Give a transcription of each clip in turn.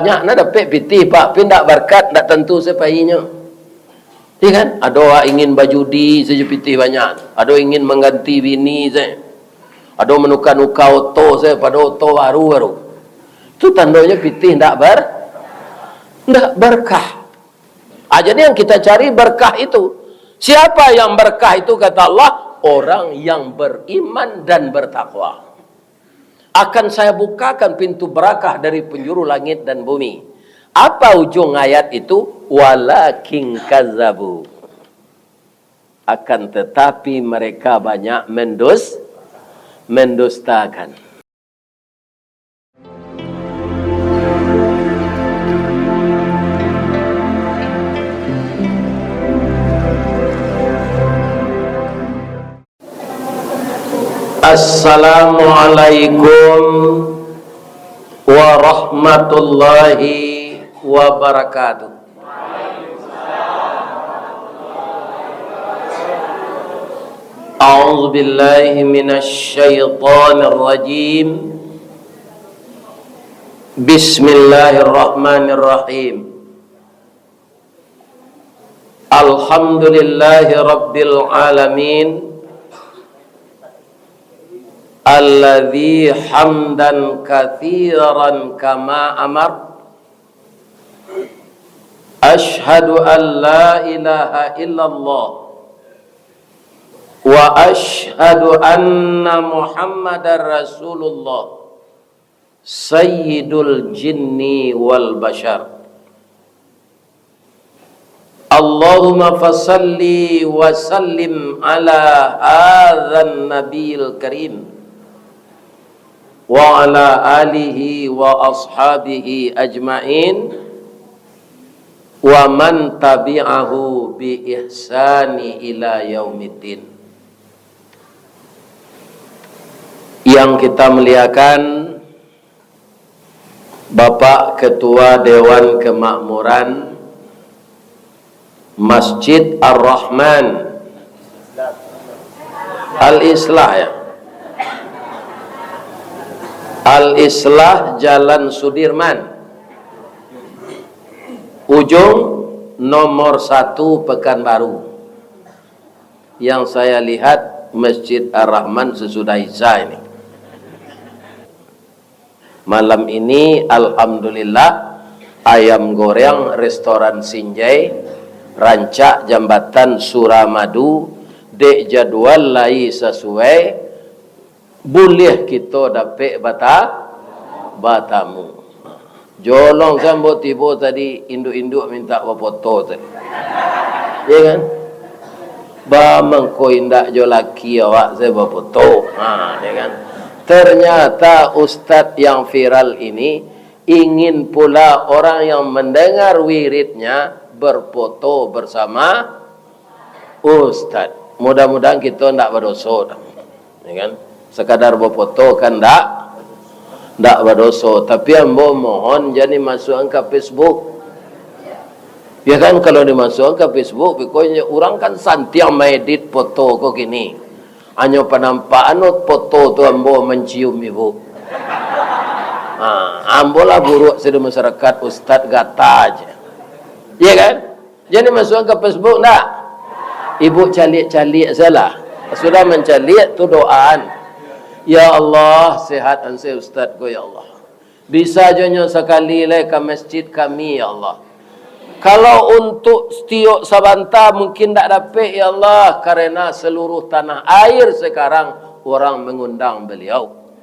banyak nak dapat pitih pak, pindak berkat tak tentu sepainya. Ya kan? Ada orang ingin berjudi saja pitih banyak. Ada ingin mengganti bini saya. Ada menukar-nukar oto saya pada oto baru-baru. Itu tandanya pitih tak berkah. Jadi yang kita cari berkah itu. Siapa yang berkah itu kata Allah? Orang yang beriman dan bertakwa. Akan saya bukakan pintu barakah dari penjuru langit dan bumi. Apa ujung ayat itu? Walakin kazzabu. Akan tetapi mereka banyak mendustakan. Assalamualaikum warahmatullahi wabarakatuh. A'udzu billahi minasy syaithanir rajim. Bismillahirrahmanirrahim. Alhamdulillahi rabbil alamin. Alladzi hamdan katsiran kama amar. Ashhadu an la ilaha illallah wa ashhadu anna Muhammadar Rasulullah sayyidul jinni wal bashar. Allahumma fasalli wa sallim ala hadzal nabiyil karim wa ala alihi wa ashabihi ajma'in wa man tabi'ahu bi ihsani ila yaumiddin. Yang kita muliakan Bapak Ketua Dewan Kemakmuran Masjid Ar-Rahman Al-Islah ya, Al-Islah Jalan Sudirman, ujung nomor 1 Pekanbaru. Yang saya lihat Masjid Ar-Rahman sesudah Isya ini. Malam ini alhamdulillah ayam goreng restoran Sinjai rancak jambatan Suramadu dek jadwal lai sesuai. Boleh kita dapat batamu. Jolong sambo tiba tadi induk-induk minta foto tadi. Ya kan? Ba mengko indak jo laki awak saya foto. Ya kan? Ternyata ustaz yang viral ini ingin pula orang yang mendengar wiridnya berfoto bersama ustaz. Mudah-mudahan kita ndak berdosa. Ya kan? Sekadar berfoto kan ndak berdosa, tapi ambo mohon jangan dimasukkan ke Facebook. Ya kan, kalau dimasukkan ke Facebook, pokoknya orang kan santiang medit foto kok gini. Hanya penampakan foto tu ambo mencium ibu. Ambo lah buruk sedang masyarakat ustaz gata aja. Ya kan? Jangan dimasukkan ke Facebook ndak. Ibu calik-calik salah. Sudah mencalik tu doaan. Ya Allah, sehat ansih ustaz ko ya Allah. Bisa jonyo sekali le ke masjid kami ya Allah. Kalau untuk setiap sabanta mungkin tak dapat ya Allah, karena seluruh tanah air sekarang orang mengundang beliau.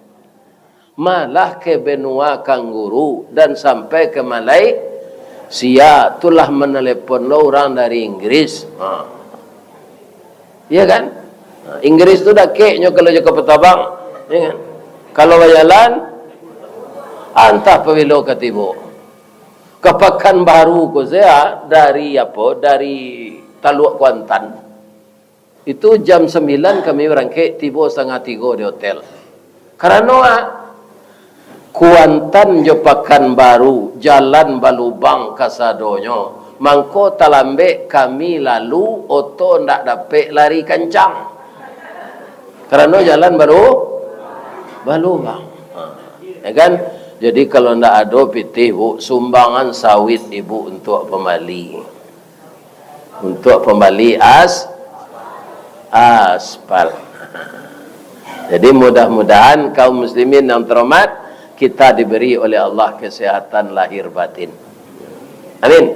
Malah ke benua Kangguru dan sampai ke Malaysia, itulah menelepon lo orang dari Inggris. Iya kan? Inggris tu dah keknya kalau jaga petabang. Ya kan? Kalau berjalan antah pawilo katibo ke Pekanbaru ko saya dari Taluk Kuantan itu jam 9 kami berangkat, tiba 2:30 di hotel. Karena Kuantan jo Pekanbaru jalan balubang kasadonyo mangko talambe kami lalu oto ndak dapat lari kencang karena jalan balubang. Ya kan? Jadi kalau ndak ada pitih bu, sumbangan sawit ibu untuk pembali. Untuk pembali aspal. Jadi mudah-mudahan kaum muslimin yang terhormat, kita diberi oleh Allah kesehatan lahir batin. Amin.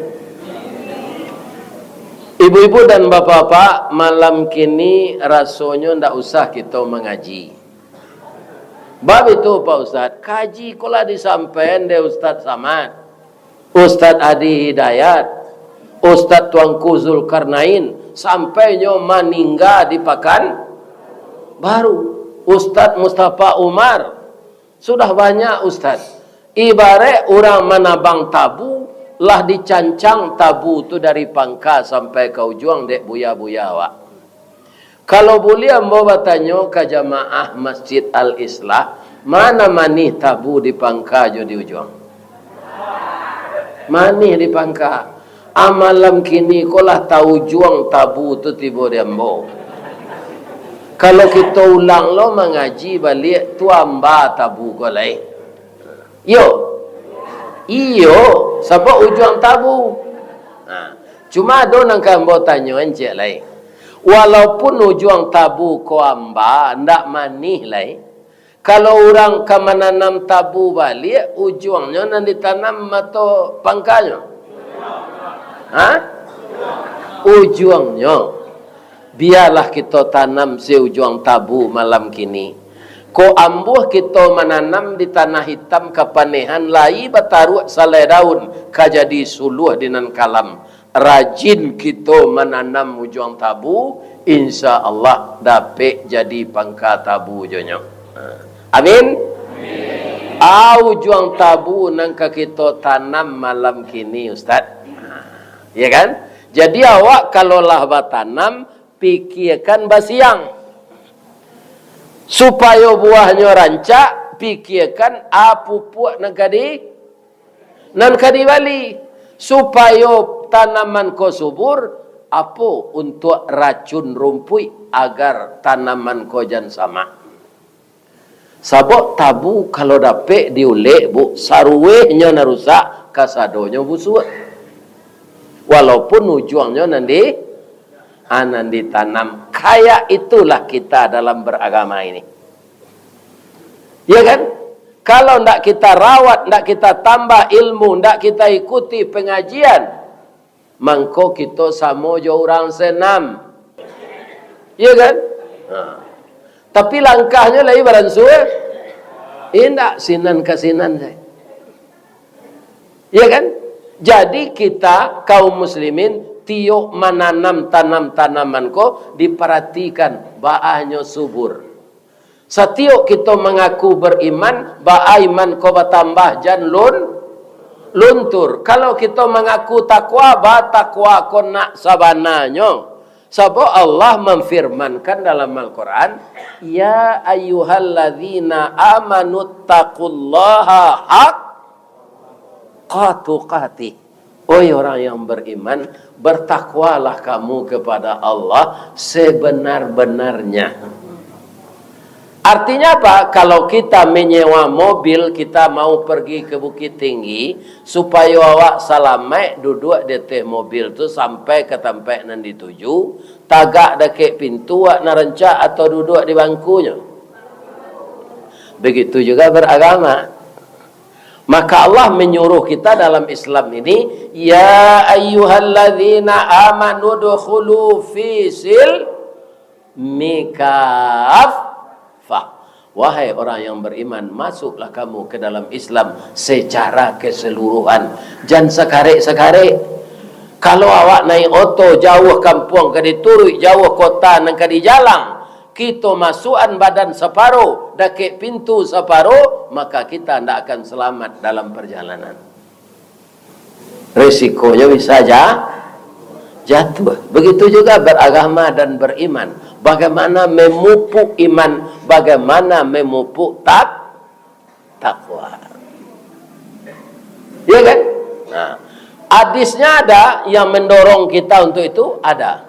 Ibu-ibu dan bapak-bapak, malam kini rasanya ndak usah kita mengaji. Bab itu Pak Ustaz, kaji kula disampaikan de Ustaz Samad, Ustaz Adi Hidayat, Ustaz Tuanku Zulkarnain, sampainya meninggal di Pakan Baru, Ustaz Mustafa Umar, sudah banyak Ustaz. Ibarat orang menabang tabu, lah dicancang tabu tu dari pangka sampai ke ujung dek buya-buya wak. Kalau boleh ambo bertanya ke jamaah Masjid Al-Islah, mana manih tabu di pangka jo di ujung? Manih di pangka. Amalam kini kolah tahu juang tabu tu tiba di ambo. Kalau kita ulang lo mengaji balik tu amba tabu ko lain. Yo. Iyo, sebab ujung tabu. Cuma ada nang ambo tanya encik lain. Walaupun ujung tabu ko amba ndak manih lain. Kalau orang ke menanam tabu balik, ujungnya nanti ditanam atau pangkanya? Ujungnya. Biarlah kita tanam si ujung tabu malam kini. Ko ambuh kita menanam di tanah hitam kepanehan lai bataruh salai daun kajadi suluh dinan kalam. Rajin kita menanam ujung tabu, insya Allah dapat jadi pangka tabu jonyo. Amin. Ujung tabu nangka kita tanam malam kini Ustaz. Ya kan? Jadi awak kalau lah batanam, pikirkan basiang. Supaya buahnya rancak, pikirkan pupuk nan kadi bali. Supaya tanaman ko subur, apa untuk racun rumpui agar tanaman ko jan sama. Sabok tabu kalau dapet diulek bu, saruwehnya narusak, kasadonya busuk. Walaupun ujungnya nanti tanam. Kayak itulah kita dalam beragama ini. Ya kan? Kalau ndak kita rawat, ndak kita tambah ilmu, ndak kita ikuti pengajian, mangko kita sama jo orang senam. Ya kan? Tapi langkahnya lagi beransur. Indak sinan ke sinan saya. Ya kan? Jadi kita kaum muslimin tiok menanam tanam-tanaman ko diperhatikan baahnya subur. Setiap kita mengaku beriman, ba iman ko bertambah jan luntur. Kalau kita mengaku takwa, ba takwa ko nak sabananya. Sebab Allah memfirmankan dalam Al-Quran, ya ayyuhalladzina amanu taqullaha haqqa tuqatih. Oi orang yang beriman, bertakwalah kamu kepada Allah sebenar-benarnya. Artinya apa? Kalau kita menyewa mobil, kita mau pergi ke Bukit Tinggi, supaya awak selamat duduk di teh mobil tu sampai ke tempat yang dituju, tagak dekat pintu awak narencak atau duduk di bangkunya. Begitu juga beragama. Maka Allah menyuruh kita dalam Islam ini, ya ayyuhalladzina amanu dukhulu fi silmi kafah. Wahai orang yang beriman, masuklah kamu ke dalam Islam secara keseluruhan. Jangan sekarek-sekarek. Kalau awak naik oto jauh kampung ke diturui, jauh kota nang ke di jalan, kita masukan badan separuh, dekat pintu separuh, maka kita tidak akan selamat dalam perjalanan. Risikonya bisa jatuh. Begitu juga beragama dan beriman. Bagaimana memupuk iman, bagaimana memupuk takwa. Ya kan? Nah, hadisnya ada yang mendorong kita untuk itu, ada.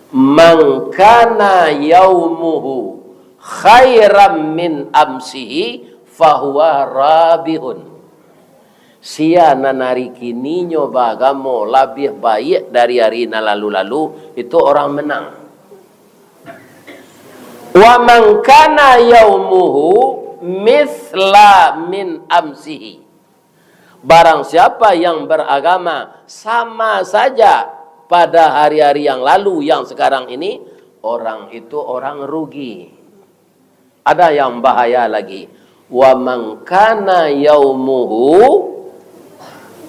Man kana yaumuhu khairam min amsihi fahuwa rabihun. sia nanari kini nyoba agama lebih baik dari hari na lalu-lalu, itu orang menang. Wa man kana yaumuhu mithla min amsihi. Barang siapa yang beragama sama saja pada hari-hari yang lalu, yang sekarang ini, orang itu orang rugi. Ada yang bahaya lagi. Wa man kana yaumuhu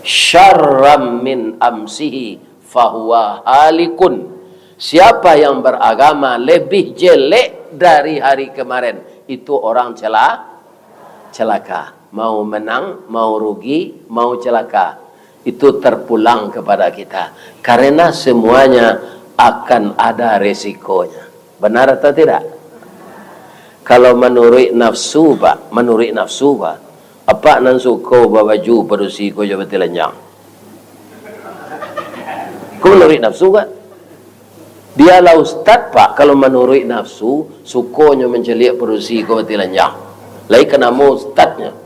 syarram min amsihi fahuwa halikun. Siapa yang beragama lebih jelek dari hari kemarin, itu orang celaka. Mau menang, mau rugi, mau celaka. Itu terpulang kepada kita. Karena semuanya akan ada resikonya. Benar atau tidak? Kalau menurut nafsu, Pak, apa nan suko baju perusi ko jabati lanjang. Kau menurut nafsu kan? Dialah ustaz, Pak, kalau menurut nafsu, sukonya mencelik perusi ko jabati lanjang. Lai kena mau ustaznya.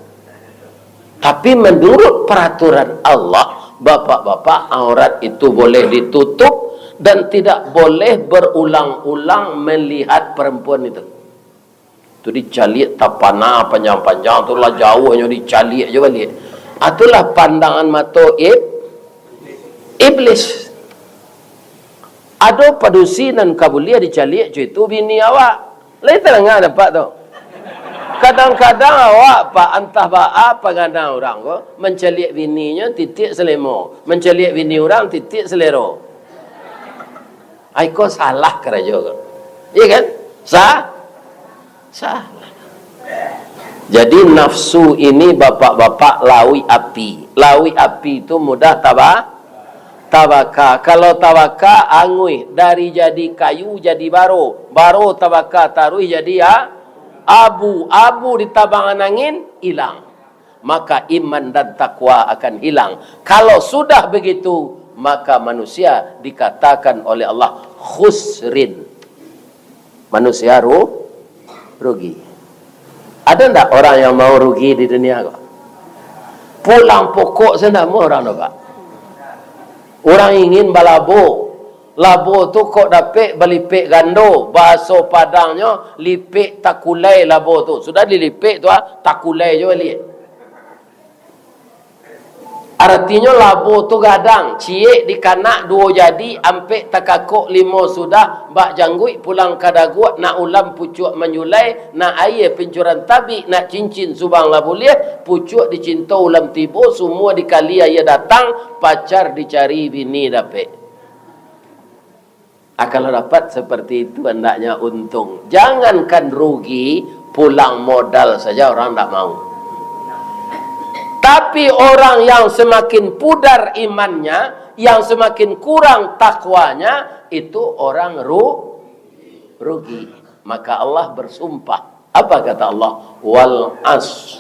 Tapi menurut peraturan Allah, bapak-bapak, aurat itu boleh ditutup dan tidak boleh berulang-ulang melihat perempuan itu. Itu dicalik tapana panjang-panjang, itulah jauhnya dicalik je balik. Itulah pandangan mata iblis. Ada padusi dan kabulia dicalik je itu bini awak. Lain terangah dapat tu. Kadang-kadang awak Pak antah apa gana orang ko mencalik bininya titik selemo, mencalik bini orang titik selero. Ai ko salah kerja ko. Iya kan? Salah. Jadi nafsu ini bapak-bapak lawi api. Lawi api itu mudah tabaka. Kalau tabaka angui dari jadi kayu jadi baro tabaka taruh jadi abu di tabangan angin hilang. Maka iman dan takwa akan hilang. Kalau sudah begitu, maka manusia dikatakan oleh Allah khusrin. Manusia rugi. Ada enggak orang yang mau rugi di dunia kok? Pulang pokok sana mau orang tu, Pak. Orang ingin balabo. Labo tu kok dapat belipik gando. Bahasa Padangnya lipik takulai labo tu. Sudah dilipik tu takulai je balik. Artinya labo tu gadang, ciek di kanak dua jadi, ampek takakok limo sudah, bak janggui pulang kadaguak, nak ulam pucuk menyulai, nak air pencuran tabi, nak cincin subang lah boleh, pucuk dicinta ulam tibo, semua dikali ayah datang, pacar dicari bini dapet. Kalau dapat seperti itu hendaknya untung. Jangankan rugi, pulang modal saja orang tak mau. Tapi orang yang semakin pudar imannya, yang semakin kurang takwanya, itu orang rugi. Maka Allah bersumpah. Apa kata Allah? Wal as,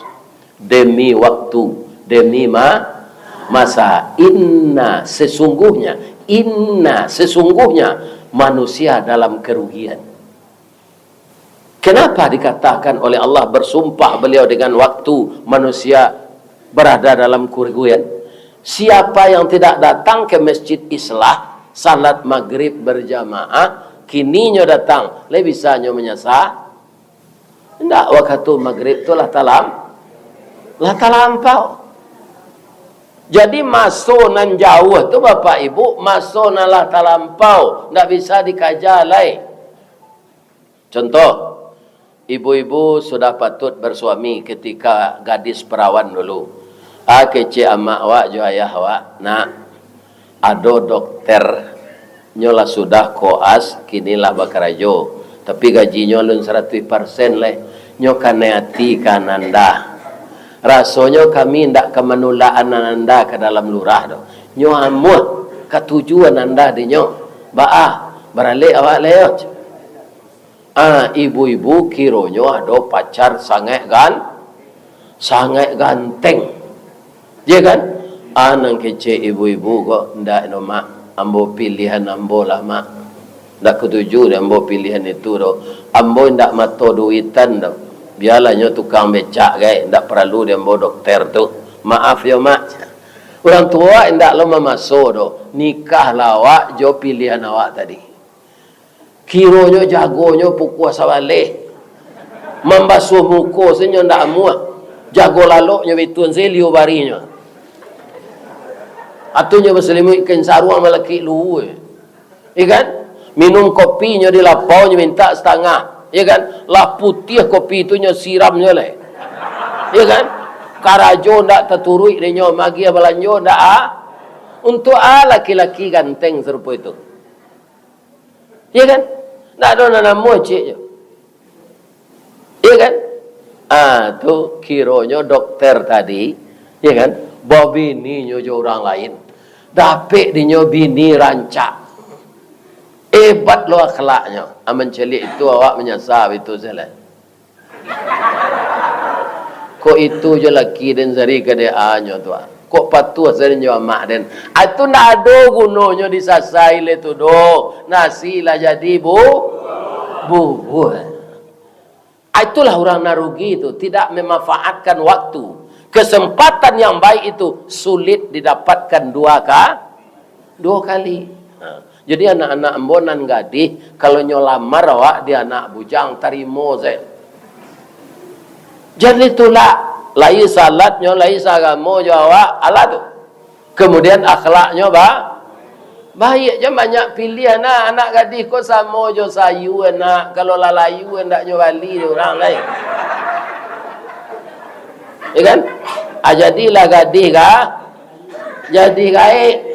demi waktu, demi masa. Inna sesungguhnya manusia dalam kerugian. Kenapa dikatakan oleh Allah bersumpah beliau dengan waktu manusia berada dalam kerugian? Siapa yang tidak datang ke masjid Islah salat maghrib berjamaah, kininya datang, lebih bisanya menyesal. Tidak, waktu maghrib itu lah talampau. Jadi masuk nan jauh tu Bapak Ibu, masuk nan lah talampau, tidak bisa dikajalai. Contoh, ibu-ibu sudah patut bersuami ketika gadis perawan dulu. Kece amak awak jo ayah awak, nak ada dokter nyola sudah koas kinilah bakarajo, tapi gajinya lun 100% leh, nyo kaneati kananda. Rasanya kami ndak kemenulaan anda ke dalam lurah do. Nyo amut ketujuan anda di nyo. Beralik awak lewat. Ibu-ibu kironyo ada pacar sangat ganteng. Ya kan? Nang kece ibu-ibu kok ndak no mak, ambo pilihan ambo lah mak. Ndak ketuju dan ambo pilihan itu do. Ambo ndak mato duitan do. Biarlah nyo tukang becak guys, ndak perlu dia ambo dokter tu. Maaf ya mak. Orang tua hendak lo memasuk do. Nikah lawak jo pilihan awak tadi. Kironyo jagonyo pukul sawaleh. Membasuh muka senyo ndak muak. Jago laloknya betun selio barinyo. Atunya berselimut ikan saruang malaki lu. Ikan minum kopinya di lapaunya minta setengah. Ya kan? Lah putih kopi itunya siramnya le. Ya kan? Karajo ndak terturui denyo magi balanjo ndak untuk laki-laki ganteng serupa itu. Ya kan? Ndak ada nama cik. Ya kan? Tu kironyo dokter tadi, ya kan? Bawa bininya jo orang lain. Dapet dinyo bini rancak. Hebat lo akhlaknya. Mencelik itu awak menyasar itu salah. Kok itu je laki dan zari kedeannya tu. Kok patuh zarinya mak dan. Itu nak ada gunanya disasai le tu do. Nasi lah jadi bubur. Itulah orang narugi itu. Tidak memanfaatkan waktu. Kesempatan yang baik itu sulit didapatkan dua kali. Jadi anak-anak embonan gadih kalau nyolamar awak dia anak bujang tarimo saya. Jadi itulah lai salatnya, lai agama jawab Allah tu. Kemudian akhlaknya baik je banyak pilihan anak gadis kau sama je sayu anak kalau lalayu hendak je wali orang lain. Ya kan? Jadilah gadis jadi gaib.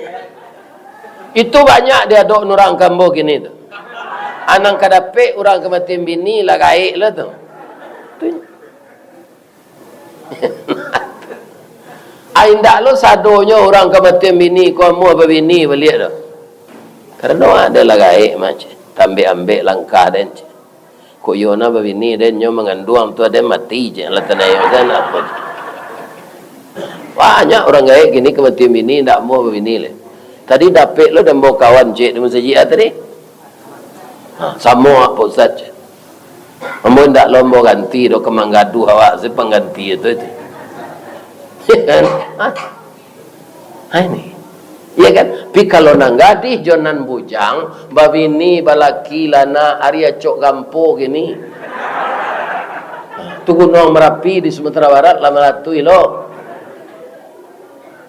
Itu banyak dia dok nurang kambo gini tu. Anang kadapek orang kematian bini lah gaib lah tu. Aindak lo sadonya orang kematian bini kau mau apa bini balik dah. Karena ada lah gaib macam tambah-ambek langkah dan kok yona bini dan nyo mengandung tu ada mati je lah tanah dan apa. Banyak orang gaib gini kematian bini ndak mau bini le. Tadi dapet lo dan bawa kawan cik di masjid tadi. Sama apa ustaz. Ambo ndak lombo ganti do kemanggadu awak si pengganti itu. Ya kan? Ini. Ya kan? Pi kalau nang gadis jonan bujang, babini balaki lana Arya cok gampo gini. Tu Gunung Merapi di Sumatera Barat lama latui lo.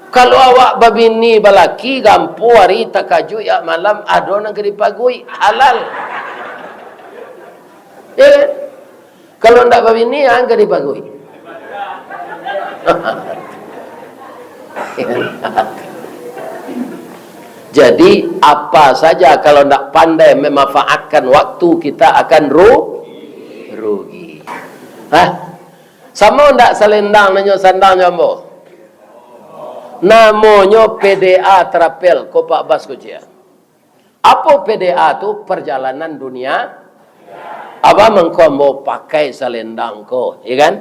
Kalau awak babini balaki gampo hari takaju ya malam ado nang keripagui halal. Ya kan? Kalau ndak babini yang keripagui. Jadi apa saja kalau nak pandai memanfaatkan waktu kita akan rugi. Sama ndak selendang nanyo sandang nyambo. Namanya PDA terapel ko Pak Bas ko cia. Apa PDA tu? Perjalanan dunia. Apa mengko mau pakai selendang ko, ya kan?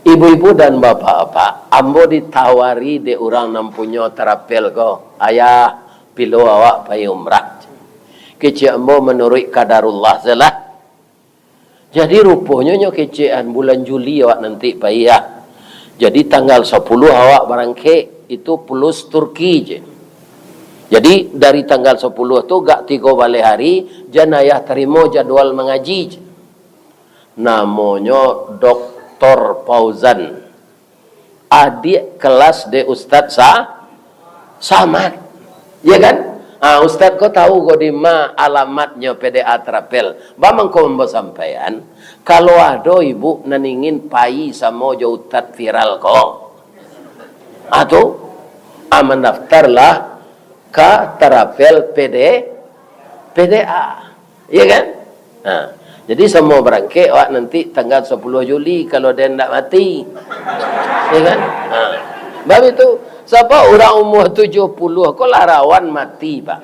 Ibu-ibu dan bapak-bapak, ambo ditawari de orang nampunya terapel ko. Ayah, pilo awak pai umrah. Kecik ambo menurut kadarullah salah. Jadi rupanya nyo kecian bulan Juli awak nanti pai ya. Jadi tanggal 10 awak barangke itu plus Turki je. Jadi dari tanggal 10 tu gak 3 balik hari janayah terima jadual mengaji je. Namanya Dr. Fauzan, adik kelas de Ustaz Samad, ya kan? Ustaz kau tahu kau di mana alamatnya PDA Terapel? Bamang kau membawa sampaian. Kalau ada ibu naningin pai sama jo Ustaz viral kau, atau mendaftarlah ke Terapel PDA, ya kan? Jadi semua berangkat awak nanti tanggal 10 Juli kalau dia tidak mati. Ya kan? Sebab itu, siapa orang umur 70 kau larawan mati, Pak.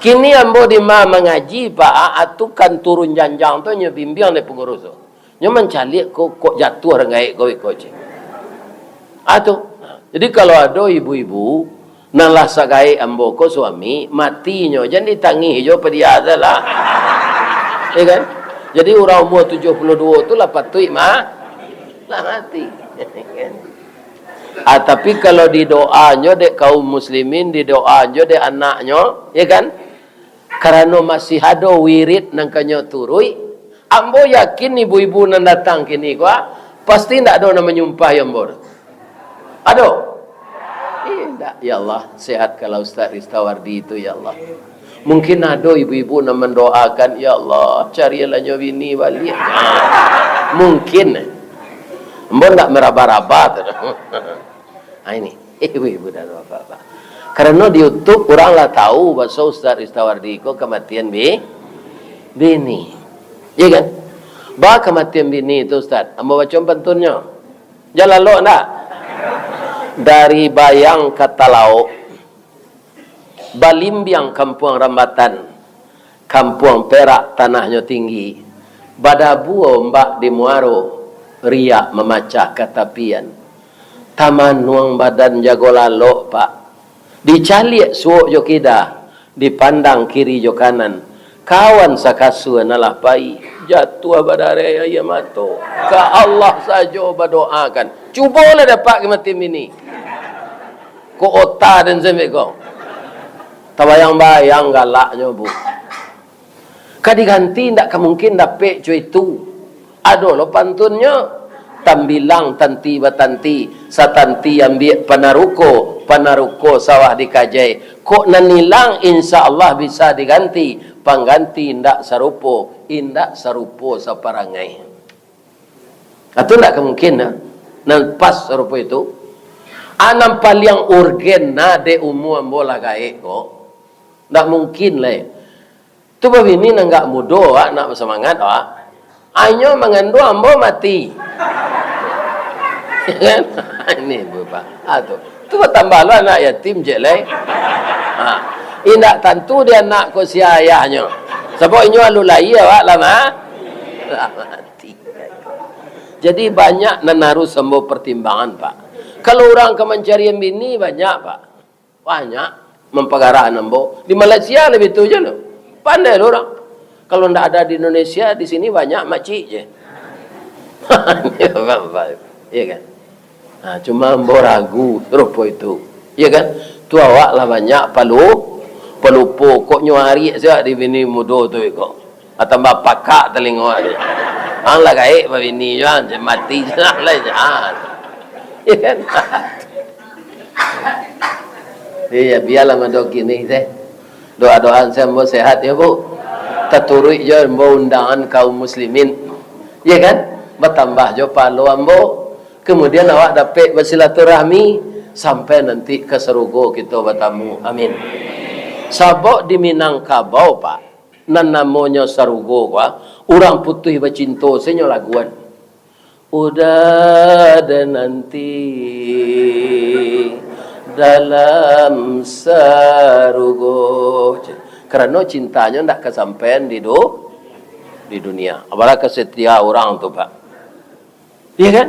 Kini ambo di ma mengaji, Pak, atukan turun janjang tu nyo bimbing le pengurus tu. Nyo mencalik kok jatuh orang gaik kau cik. Jadi kalau ada ibu-ibu nalah sagai ambo ko suami mati nyo jangan ditangi jo pedia lah. Ya kan? Jadi orang umur 72 tu lah patut lah mati. Tapi kalau di doanya dek kaum muslimin, di doanya dek anaknya, ya kan? Karena masih ada wirid nangkanya turui, ambo yakin ibu-ibu nan datang kini gua pasti ndak ada nama nyumpah yang bor. Ada? Tidak, ya Allah, sehat kalau Ustaz Ristawardi itu ya Allah. Mungkin ada ibu-ibu yang mendoakan, ya Allah, carilah bini balik. Mungkin. Mbak tak meraba-raba. Ini, ibu-ibu dan bapak-bapak. Karena di YouTube orang lah tahu bahasa Ustaz Ristawardi kok kematian bini. Iya kan? Bah kematian bini itu Ustaz. Amba baca pantunnya. Jalan lo enggak? Dari Bayang kata lauk, Balimbiang Kampung Rambatan, Kampung Perak tanahnya tinggi, Badabuo mbak di Muaro, riak memacah katapian, taman nuang badan jago lalok pak, dicaliak suok jo kida, dipandang kiri jo kanan, kawan sakasu nalah pai, jatuh badare ya mato, ke Allah saja berdoakan, cubalah dapat kematian ini, ko otak dan zemik kau. Tabayang-bayang galaknya bu. Kadiganti tidak mungkin dapat cuy itu. Ada lo pantunnya. Tambilang tanti batanti. Satanti ambil panaruko sawah dikajai. Kok nanilang insya Allah bisa diganti. Pangganti tidak sarupo. Indak sarupo saparangai. Itu tidak mungkin. Nampas sarupo itu. Anam paling urgen na de umu ambola gae kok. Tak mungkin lah. Tu babini nak mudo nak bersemangat Anyo mengandung ambo mati. Kan? Ini bapak. Tu tambah lo anak yatim je lah. Indak tentu dia nak ko si ayahnya. Sebab inyo alu lai lama mati. Jadi banyak nanaru sembo pertimbangan pak. Kalau orang ke mencari bini banyak pak. Banyak. Mempengaruhi nambo. Di Malaysia lebih tu je lo. Pandai lo orang. Kalau ndak ada di Indonesia, di sini banyak makcik je. Iya kan? Nah, cuma ambo ragu rupo itu. Iya kan? Tu awak lah banyak pelupo kok nyuari saya di bini mudo tu kok. Atau bapak kak telingo aja. Ang lah gaik bini jangan mati jangan lah jangan. Iya kan? Iya, biarlah mandok gini teh. Doa-doaan saya mau sehat ya bu. Taturui je mau undangan kaum muslimin. Ya kan? Bertambah je palu ambo. Kemudian awak dapat bersilaturahmi sampai nanti ke Serugo kita bertamu. Amin. Sabok di Minangkabau pak. Nan namanya Serugo pak. Orang putih bercinta senyo laguan. Udah ada nanti dalam Serugo. Karena cintanya tidak kesampaian di dunia. Apalagi kesetia orang tu pak. Iya kan?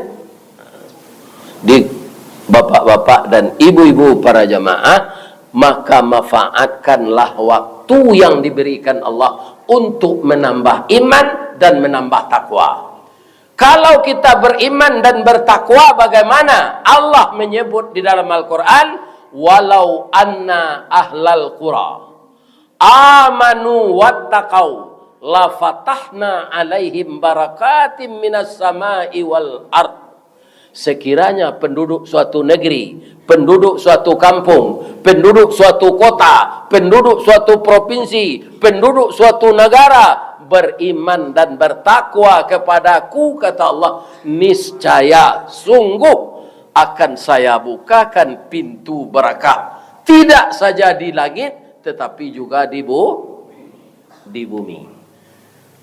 Di bapak-bapak dan ibu-ibu para jamaah, maka manfaatkanlah waktu yang diberikan Allah untuk menambah iman dan menambah takwa. Kalau kita beriman dan bertakwa bagaimana? Allah menyebut di dalam Al-Quran, walau anna ahlal qura amanu wattaqau la fatahna alaihim barakatim minas samai wal ard. Sekiranya penduduk suatu negeri, penduduk suatu kampung, penduduk suatu kota, penduduk suatu provinsi, penduduk suatu negara beriman dan bertakwa kepadaku, kata Allah, niscaya sungguh akan saya bukakan pintu berkah, tidak saja di langit tetapi juga di bumi.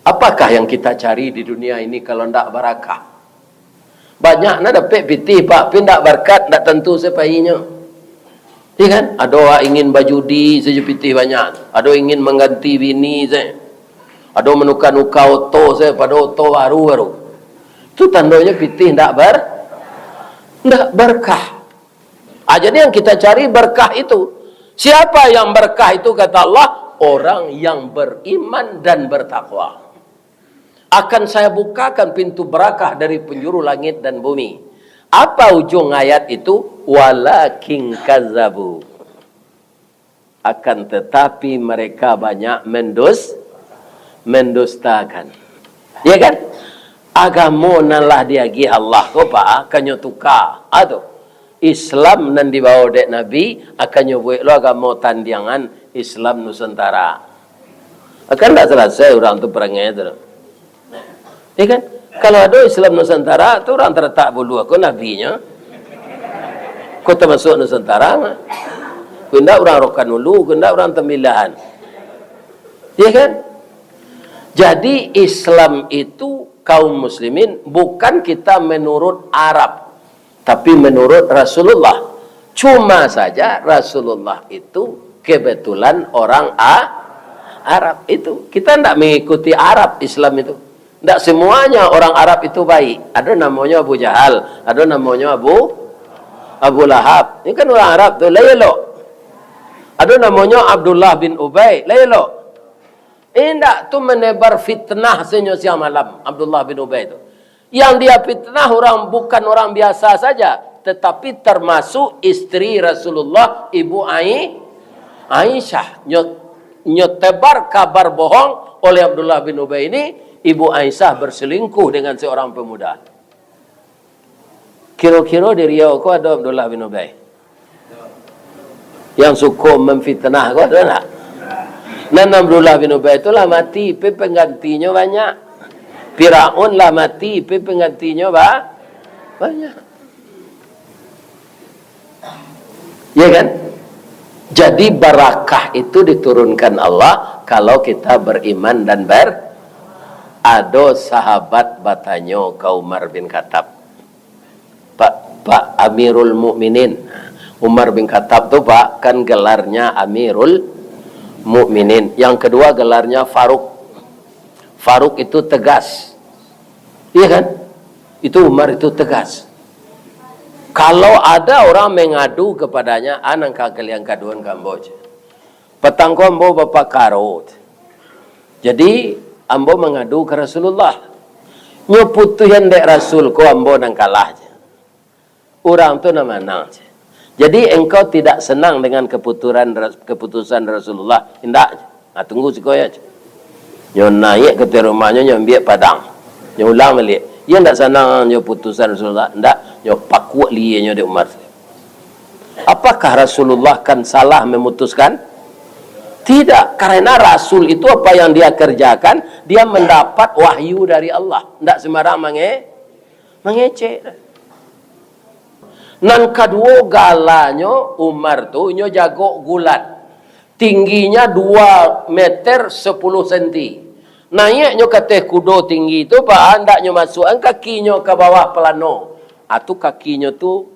Apakah yang kita cari di dunia ini kalau tidak barakah? Banyak nak dapat pitih pak, pindak berkat tak tentu sepainya. Iya kan? Ada orang ingin bajudi saja pitih banyak. Ada ingin mengganti bini saja. Ada menukar-nukar oto saja pada oto baru-baru. Itu tandanya pitih tak berkah. Jadi yang kita cari berkah itu. Siapa yang berkah itu kata Allah? Orang yang beriman dan bertakwa. Akan saya bukakan pintu berakah dari penjuru langit dan bumi. Apa ujung ayat itu? walakin kazzabu, akan tetapi mereka banyak mendustakan. Ya kan? Agama nalah diagi Allah ko pa kanyo tukar. Aduh. Islam nan dibawa dek Nabi akannya buat lo agama tandiangan Islam Nusantara. Akan tak selesai orang tu perangai tu. Ya kan? Kalau ada Islam Nusantara tu orang terletak bulu aku nabinya. Kau termasuk Nusantara mah. Kau ndak orang Rokanulu, kau ndak orang Tembilahan. Ya kan? Jadi Islam itu kaum muslimin bukan kita menurut Arab, tapi menurut Rasulullah. Cuma saja Rasulullah itu kebetulan orang Arab itu. Kita tidak mengikuti Arab Islam itu. Tidak semuanya orang Arab itu baik. Ada namanya Abu Jahal, ada namanya Abu Lahab. Ini kan orang Arab tu, layelok. Ada namanya Abdullah bin Ubay, layelok. Tidak tu menebar fitnah siang malam Abdullah bin Ubay itu. Yang dia fitnah orang bukan orang biasa saja, tetapi termasuk istri Rasulullah, Ibu Aisyah. Nyetebar kabar bohong oleh Abdullah bin Ubay ini, Ibu Aisyah berselingkuh dengan seorang pemuda. Kira-kira di Riau kau ada Abdullah bin Ubay yang suka memfitnah kau ada tak? Dan Abdullah bin Ubay itulah mati, penggantinya banyak. Firaun lah mati, penggantinya banyak. Ya kan? Jadi barakah itu diturunkan Allah kalau kita beriman dan ada sahabat batanyo ke Umar bin Khattab. Pak Amirul Mukminin. Umar bin Khattab tu Pak kan gelarnya Amirul Mukminin. Yang kedua gelarnya Faruk. Faruk itu tegas. Iya kan? Itu Umar itu tegas. Kalau ada orang mengadu kepadanya, anang kagel yang kaduan Kamboja. Petang ko ambo bapak karot. Jadi ambo mengadu ke Rasulullah. Nyoputuhan dek Rasul ko ambo nang kalah. Orang tu nama nang. Jadi engkau tidak senang dengan keputusan Rasulullah. Tidak. Nah, tunggu sekolah. Nyo naik ke rumahnya, nyo ambil padang. Nyo ulang balik. Ia tidak senang nyo putusan Rasulullah. Tidak. Nyo pakuak liye nyo di Umar. Apakah Rasulullah kan salah memutuskan? Tidak. Karena Rasul itu apa yang dia kerjakan, dia mendapat wahyu dari Allah. Tidak sembarang mengecek. Nan kedua galanya Umar tu nyo jago gulat. Tingginya 2 meter 10 senti. Naiknya kata kudo tinggi tu pak hendaknya masuk kakinya ke bawah pelano. Atau kakinya tu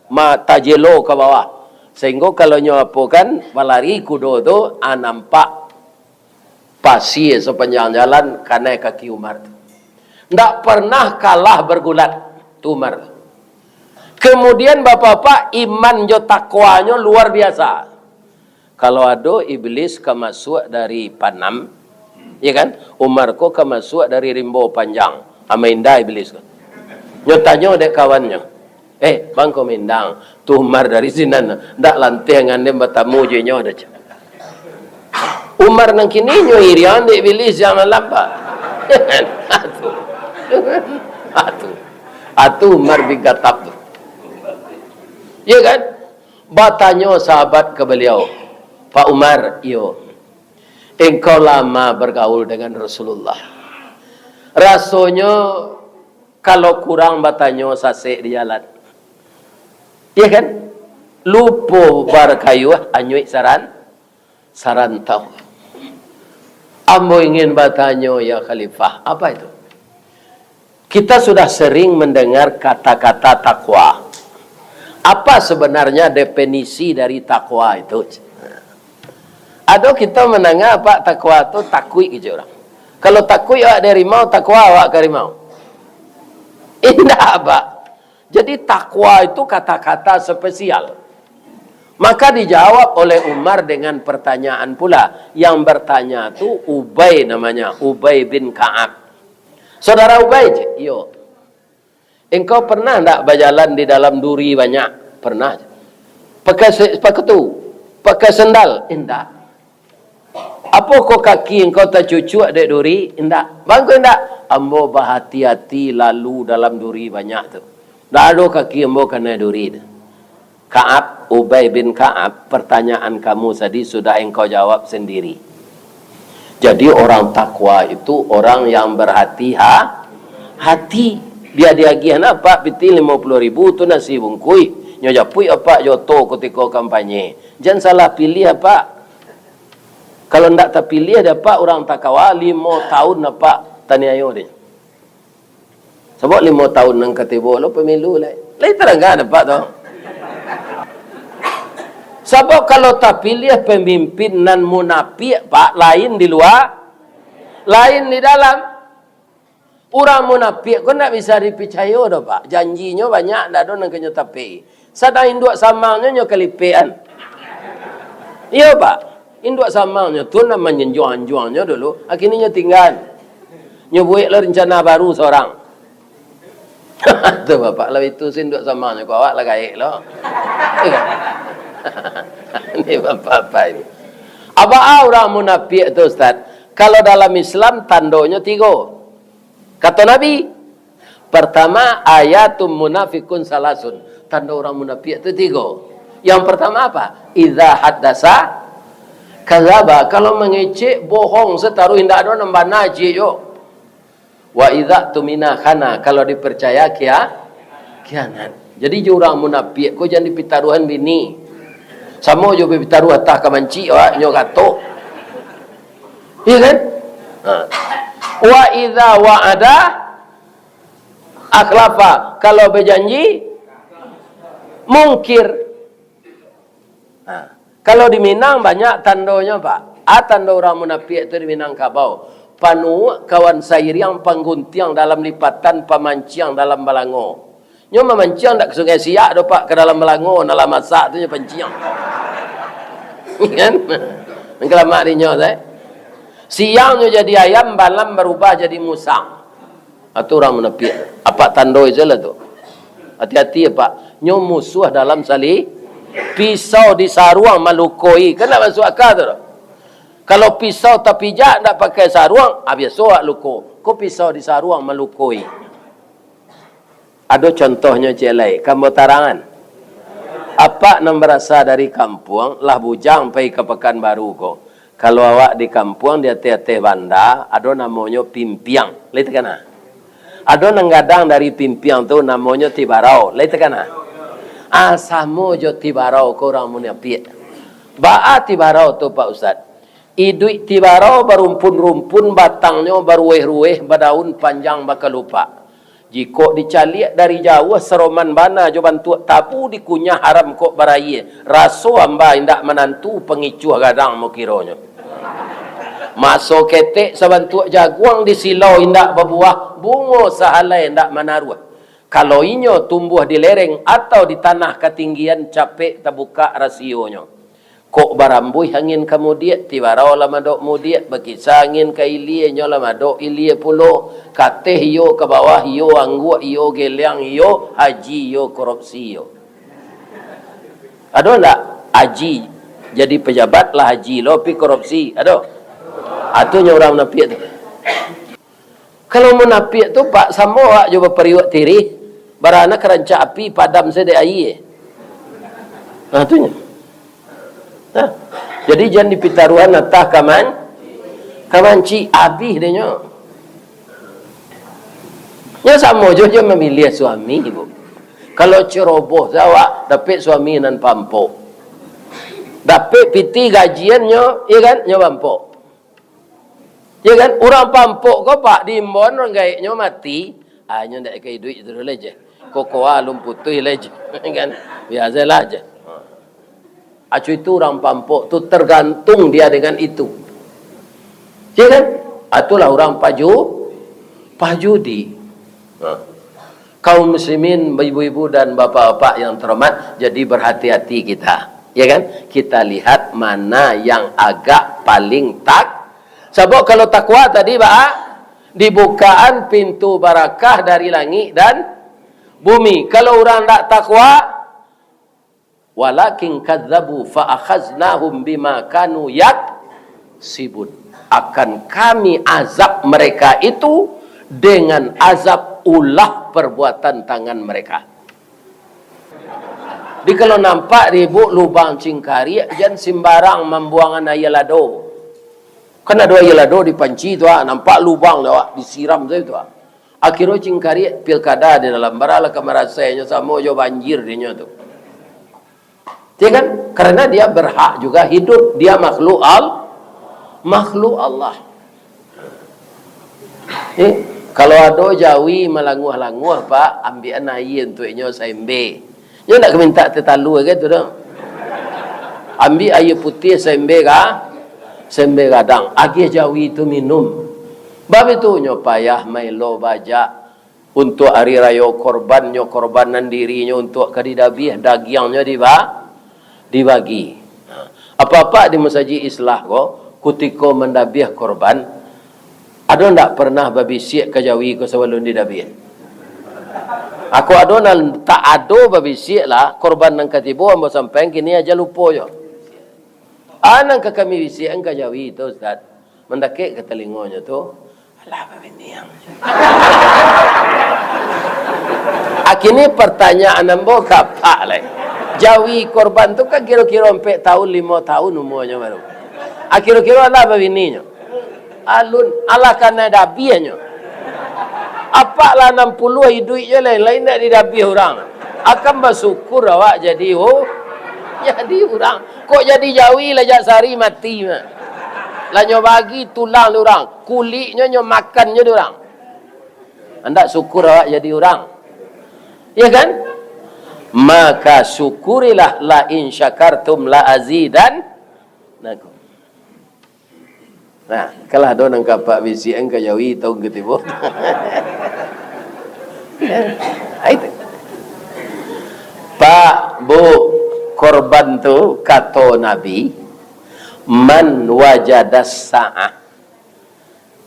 mata jelo ke bawah. Sehingga kalau nyo apa kan balari kudo tu nampak pasir sepanjang jalan karena kaki Umar tu. Ndak pernah kalah bergulat tu Umar. Kemudian bapak-bapak iman jo takwanya luar biasa. Kalau ada iblis kemasuk dari Panam, ya kan? Umar ko kemasuk dari Rimbo Panjang. Aminda iblis ko. Nyotanya dek kawannya. Bang ko mindang. Tu Umar dari sini ndak lantai ngandem batamu je nyo ada. Umar nang kini nyo irian dek iblis jangan lambat. Atu Umar bin Khattab tu. Ya kan? Batanya sahabat ke beliau, Pak Umar, yo, engkau lama bergaul dengan Rasulullah. Rasanya kalau kurang batanya sasek di jalan. Ya kan? Lupo barkayuh anyuik saran tahu. Ambo ingin batanya ya Khalifah. Apa itu? Kita sudah sering mendengar kata-kata takwa. Apa sebenarnya definisi dari takwa itu? Ada kita menengah apa takwa itu takwi gitu orang. Kalau takwi awak dari mau, takwa awak dari mau. Indah apa? Jadi takwa itu kata-kata spesial. Maka dijawab oleh Umar dengan pertanyaan pula. Yang bertanya itu Ubay namanya, Ubay bin Ka'ab. Saudara Ubay, yo. Engkau pernah tak berjalan di dalam duri banyak? Pernah. Pakai sepatu, pakai sendal, indah. Apa kau kaki engkau tak cucuk dek duri? Indah. Bangku indah. Ambo berhati-hati lalu dalam duri banyak tu. Tak ada kaki ambo kena duri tu. Ka'ab, Ubay bin Ka'ab, pertanyaan kamu tadi sudah engkau jawab sendiri. Jadi orang takwa itu orang yang berhati-hati. Biar dia giah apa? Piti 50,000 tu nasi bungkui. Nyojapui apa joto ketika kampanye. Jangan salah pilih apa. Kalau ndak terpilih dapat orang takwa 5 tahun apa taniayo dia. Sebab 5 tahun nang ketibo lo pemilu lah. Lain terangkan dapat tu. Sebab kalau tak pilih pemimpin nan munafik pak, lain di luar, lain di dalam. Orang munafik kau nak bisa dipercaya dah pak. Janjinya banyak, dah ada nang kena tapi. Sadang induk samangnya nyo kelipean. Iya pak. Induk samangnya tu namanya juang-juangnya dulu. Akhirnya tinggal. Nyo buatlah rencana baru seorang. Tu bapak lah itu sinduk samangnya kau awak lah gaik lo. Ini bapak-bapak ini. Apa orang munafik tu Ustaz? Kalau dalam Islam tandonya 3. Kata Nabi, pertama ayatum munafikun salasun. Tanda orang munafik itu 3. Yang pertama apa? Idza haddasa kadzaba. Kalau mengecek bohong setaruh indak ada nambah najis yo. Wa idza tumina khana. Kalau dipercaya khianat. Jadi orang munafik kau jangan dipitaruhan bini. Sama je beritaruh atas kamanci awak nyo gatok. Iya kan? Wa idza wa'ada akhlafa. Kalau berjanji mungkir. Kalau di Minang banyak tandonya pak. Tanda orang munafik itu di Minangkabau. Panu kawan sair yang pangguntiang dalam lipatan pamanciang dalam balango. Nyo memanciang tak ke Sungai Siak do pak, ke dalam balango dalam masak tu nyo panciang. Kan? Mengkelamak di nyo saya. Siang nyo jadi ayam, malam berubah jadi musang. Itu orang munafik. Apa tanda itu lah tu. Hati-hati ya pak. Nyo musuh dalam salih. Pisau di saruang malukoi. Kan nak masuk akal tu. Kalau pisau tak pijak nak pakai saruang, biasa wak luko. Kau pisau di saruang malukoi. Ada contohnya celai. Kamu tarangan. Apa nak berasa dari kampung, lah bujang pergi ke Pekanbaru ko. Kalau awak di kampung, dia teh-teh banda, ada namanya pimpiang. Lihat kan? Ada nanggadang dari pimpiang tu namanya tibarau. Lihat kan? Sama je tibarau ko orang munafik. Ba'a tibarau tu Pak Ustaz. Idui tibarau berumpun-rumpun, batangnya berueh-rueh, berdaun panjang bakal lupa. Jika dicaliak dari jauh seroman bana jo bantu tabu dikunyah haram kok baraya. Raso amba indak menantu pengicuh gadang mo kironyo. Masuk ketek sabantu jaguang di silau indak berbuah, bungo sahalai indak menaruh. Kalau inyo tumbuh di lereng atau di tanah ketinggian capek terbuka rasionyo. Kok barambui angin kemudian tibarau lama dok mudiat berkisah angin ke ilie nyo lama dok ilie pulo kateh yo ke bawah yo angguak yo geliang yo haji yo korupsi yo. Ada enggak haji jadi pejabat lah haji lo pi korupsi ada? Atunya orang munafik tu. Kalau munafik tu pak sama wak jo berperiwak tiri barana keranca api padam sedek air. Atunya. Nah, jadi jangan dipitaruan atas kamanci habis dia nyo. Ya sama je memilih suami ibu. Kalau ceroboh zawak dapat suami nan pampok. Dapat piti gajiannya, ya kan? Nyo pampok. Ya kan? Orang pampok ko pak diimbon orang gaiknya mati, nyo ndak kai duit tu aja. Kokoa lumputuh aja. Kan? Biasalah aja. Acu itu orang pampok tu tergantung dia dengan itu. Ya kan? Itulah orang pajudi. Kaum muslimin, ibu-ibu dan bapak-bapak yang terhormat, jadi berhati-hati kita. Ya kan? Kita lihat mana yang agak paling Sebab kalau takwa tadi dibukaan pintu barakah dari langit dan bumi. Kalau orang tak takwa, walakin kadzabu fa akhaznahum bima kanu yaksibun. Akan kami azab mereka itu dengan azab ulah perbuatan tangan mereka. Di kalau nampak ribut lubang cingkari, jangan sembarang membuangan air lado. Kan ada air lado di panci tu, nampak lubang tu, disiram tu. Akhirnya cingkari pilkada di dalam baralah kemerasainya sama jo banjir dia tu. Ya kan? Karena dia berhak juga hidup, dia makhluk Allah. Kalau ada Jawi melanguh-languh pak, ambil air untuk inyo sembe. Nyo nak minta tetalu ke tu dah. Ambil air putih sembe ka, sembe kadang. Agi Jawi itu minum. Bab itu nyo payah mailo bajak untuk hari raya korban nyo korbanan dirinya untuk kadidabiah dagingnya dibagi. Apa-apa di masjid Islah ko kutiko mendabiah korban, ada ndak pernah babi siap ke Jawi ko sebelum didabiah? Aku ada nan tak ada babi siap lah korban nang katibo ambo sampai kini aja lupa yo. Anang ke kami siap ke Jawi tu Ustaz. Mendakik ke telingonya tu, alah babi niang. Akini pertanyaan ambo kapak lah. Jawi korban tu kan kira-kira 4 tahun 5 tahun umurnya baru. Kira-kira lah begininya. Alun ala kana dabianya. Apa lah 60 hidup je lain tak didabi orang. Akan bersyukur awak jadi jadi orang. Kok jadi Jawi lajak sari mati mah. Lah nyo bagi tulang orang, kulitnya nyo makannya orang. Anda syukur awak jadi orang. Ya kan? Maka syukurilah la in syakartum la azidannakum. Nah, kalau ada nang kapak BCN ke Jawi tahun ketiba. Itu. Pak, Bu, korban tu kata Nabi, man wajadas sa'ah.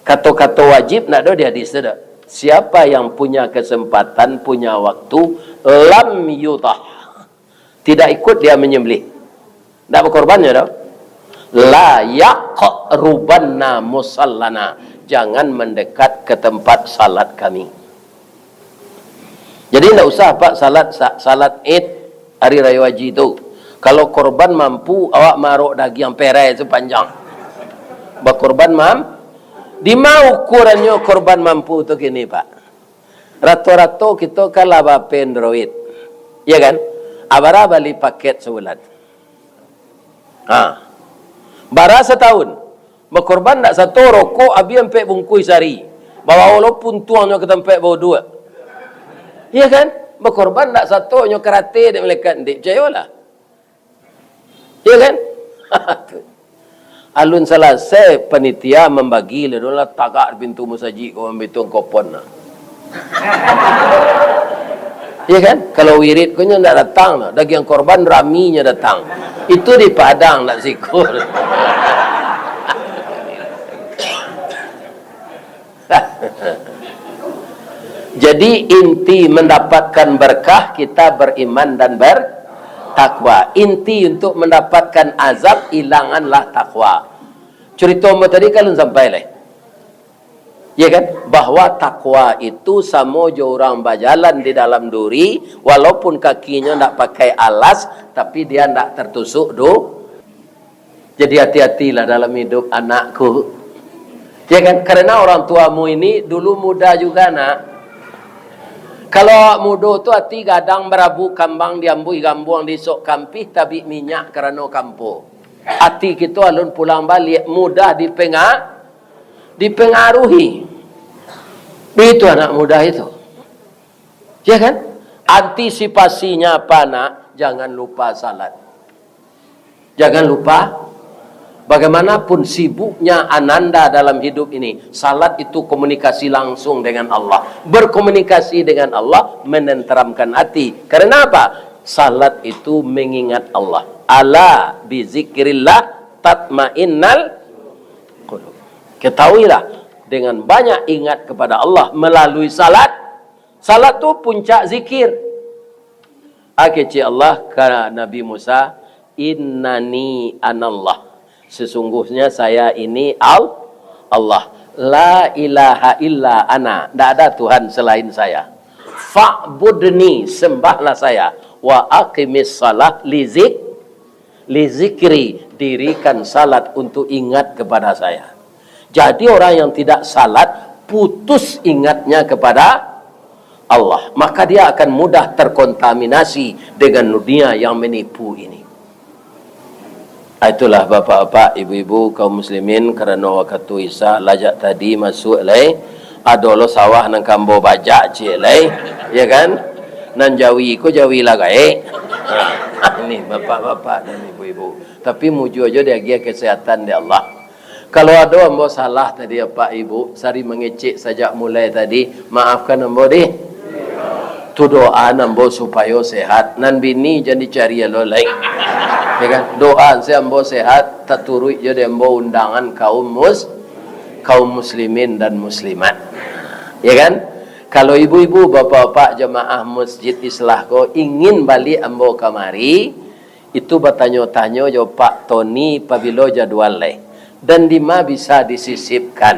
Kata-kata wajib nak ada di hadis tu. Siapa yang punya kesempatan, punya waktu, lam yutah, tidak ikut dia menyembelih, tak berkorbannya dah. La yaqrubanna musallana, jangan mendekat ke tempat salat kami. Jadi tidak usah pak salat Id hari raya haji itu. Kalau korban mampu, awak maruk daging perai sepanjang. Berkorban di mana ukurannya korban mampu tu kini pak? Rato-rato kita kan laba Android, ya kan? Abara beli paket sebulan. Bara setahun. Berkorban tak satu rokok, abi sampai bungkus sehari. Bawa walaupun tuangnya ke tempat bawa 2. Ya kan? Berkorban tak satu nyo karate dan melekat ndik percayalah. Ya kan? Alun selesai panitia membagi lah tagak pintu masjid kau ambil tuang kopon lah. Ya kan? Kalau wirid kau ndak datang lah. Daging korban raminya datang. Itu di Padang nak sikur. Jadi inti mendapatkan berkah kita beriman dan takwa. Inti untuk mendapatkan azab, hilanganlah takwa. Cerita mu tadi kalian sampai lah. Ya kan? Bahwa takwa itu sama je orang berjalan di dalam duri, walaupun kakinya tak pakai alas, tapi dia tak tertusuk Jadi hati-hatilah dalam hidup anakku. Ya kan? Karena orang tuamu ini dulu muda juga nak. Kalau muda tu hati gadang berabu kambang diambui gambuang di sok kampih tabi minyak kerana kampo. Hati kita alun pulang balik mudah dipengaruhi. Itu anak muda itu. Ya kan? Antisipasinya apa nak? Jangan lupa salat. Jangan lupa. Bagaimanapun sibuknya ananda dalam hidup ini, salat itu komunikasi langsung dengan Allah. Berkomunikasi dengan Allah menenteramkan hati. Karena apa? Salat itu mengingat Allah. Ala bizikrillah tatmainnal qulub. Ketahuilah, dengan banyak ingat kepada Allah melalui salat. Salat itu puncak zikir. Akeci Allah ke Nabi Musa, innani anallah. Sesungguhnya saya ini Allah. La ilaha illa ana. Tidak ada Tuhan selain saya. Fa'budni, sembahlah saya. Wa aqimis salat lizikri, dirikan salat untuk ingat kepada saya. Jadi orang yang tidak salat, putus ingatnya kepada Allah, maka dia akan mudah terkontaminasi dengan dunia yang menipu ini. Itulah bapak-bapak, ibu-ibu, kaum muslimin, kerana waktu Isa lajak tadi masuk lay, adolo sawah nang kambo bajak cik lay, ya kan? Nan jawi ko jawi lah gae. Ini bapak-bapak dan ibu-ibu. Tapi muju aja dia kesehatan di Allah. Kalau ada ambo salah tadi Pak Ibu, sari mengecek sejak mulai tadi, maafkan ambo deh. Tu doa ambo supaya sehat. Nan bini jadi cari lo lain. Ya kan? Doa saya ambo sehat, tak turut jadi ambo undangan kaum muslimin dan muslimat. Ya kan? Kalau ibu-ibu, bapak-bapak jemaah masjid Islah ko ingin balik ambo kamari, itu bertanya-tanya jo Pak Tony pabilo jadwal leh. Dan di mana bisa disisipkan,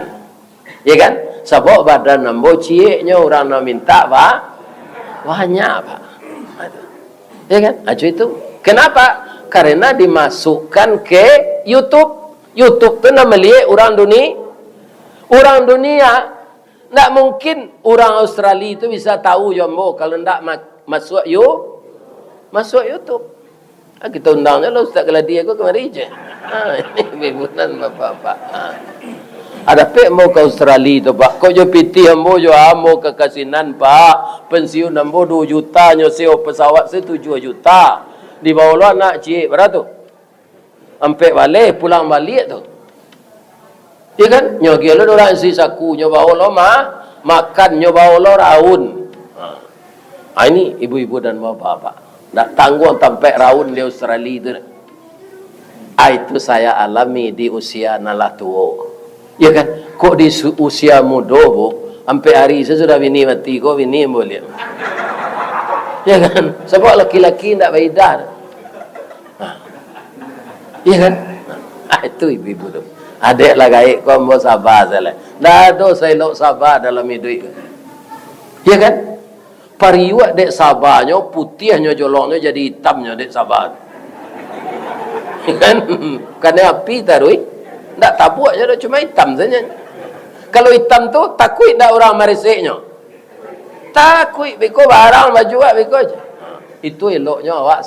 ya kan? Sebab badan ambo cieknya orang nak minta banyak pak, ya kan? Aja itu. Kenapa? Karena dimasukkan ke YouTube. YouTube tu nak melihat orang dunia. Tak mungkin orang Australia itu bisa tahu jombo kalau tak masuk YouTube. Kita undangnya lah Ustaz Keladi aku kemari je. Ini bibunan bapak-bapak. Ada pek mau ke Australia tu pak. Kau jo piti ambo jo amo ke kasinan pak. Pensiun ambo 2 juta nyo sewa pesawat se 7 juta. Di bawah nak cik berapa tu? Ampe balik pulang balik tu. Ya kan? Nyo gelo orang si saku nyo bawa lo makan nyo bawa lo raun. Ini ibu-ibu dan bapak-bapak. Tak tanggung sampai raun di Australia itu. Itu saya alami di usia nalah tua. Ya kan? Kok di usia muda bu, sampai hari saya sudah bini mati, kok bini boleh. Ya kan? Sebab laki-laki tidak baidah. Ya kan? Itu ibu-ibu tu. Adik lah gaik kau mau sabar salah. Dah ada saya lok sabar dalam hidup. Ya kan? Pariwak dek sabarnya, putihnya jolongnya jadi hitamnya dek sabar. Kan? Karena api tarui, tak tabuk je cuma hitam saja. Kalau hitam tu takut tak orang marisiknya. Takut, biko barang baju awak biko je. Itu eloknya awak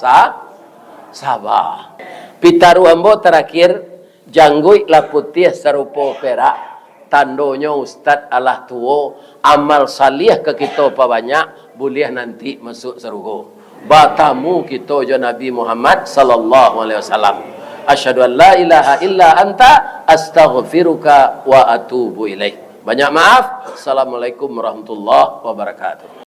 sabar. Pitaru ambo terakhir, janggut lah putih serupa perak. Tandonya Ustaz Allah tua, amal salih ke kita apa banyak, boleh nanti masuk surga. Batamu kita je Nabi Muhammad sallallahu alaihi wasallam. Asyhadu an la ilaha illa anta astaghfiruka wa atubu ilaik. Banyak maaf. Assalamualaikum warahmatullahi wabarakatuh.